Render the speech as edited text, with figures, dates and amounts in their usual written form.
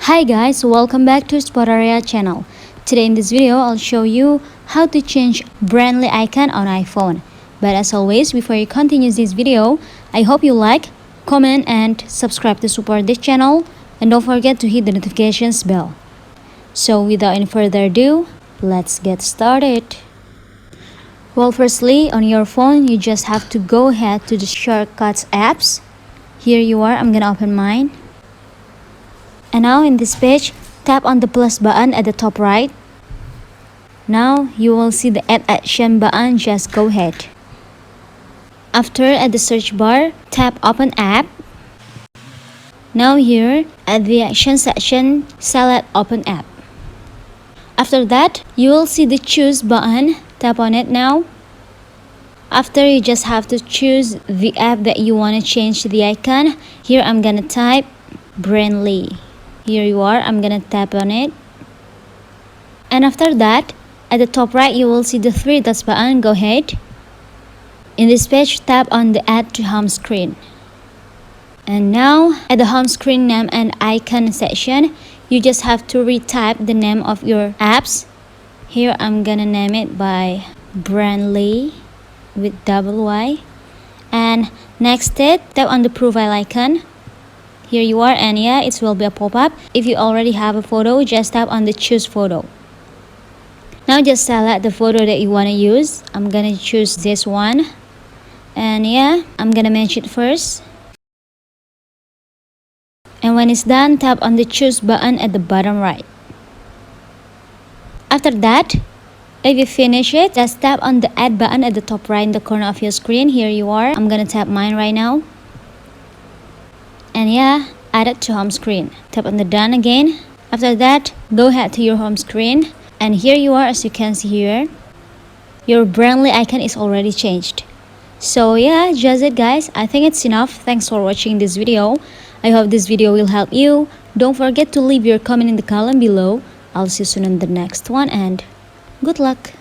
Hi guys, welcome back to Spotaria channel. Today in this video, I'll show you how to change Brandly icon on iPhone. But as always, before you continue this video, I hope you like, comment and subscribe to support this channel. And don't forget to hit the notifications bell. So without any further ado, let's get started. Well, firstly, on your phone, you just have to go ahead to the shortcuts apps. Here you are, I'm gonna open mine. And now in this page, tap on the plus button at the top right. Now you will see the add action button, just go ahead. After, at the search bar, tap open app. Now here, at the action section, select open app. After that, you will see the choose button, tap on it now. After, you just have to choose the app that you want to change the icon. Here I'm gonna type Brandly. Here you are, I'm gonna tap on it. And after that, at the top right, you will see the three dots button, go ahead. In this page, tap on the add to home screen. And now, at the home screen name and icon section, you just have to retype the name of your apps. Here I'm gonna name it by Brandly with double Y. And next tap on the profile icon. Here you are, and yeah, it will be a pop-up. If you already have a photo, just tap on the choose photo. Now just select the photo that you want to use. I'm gonna choose this one. And yeah, I'm gonna match it first. And when it's done, tap on the choose button at the bottom right. After that, if you finish it, just tap on the add button at the top right in the corner of your screen. Here you are. I'm gonna tap mine right now. And yeah, add it to home screen. Tap on the done again. After that, go ahead to your home screen. And here you are, as you can see here. Your Brandly icon is already changed. So yeah, just it guys. I think it's enough. Thanks for watching this video. I hope this video will help you. Don't forget to leave your comment in the column below. I'll see you soon in the next one and good luck.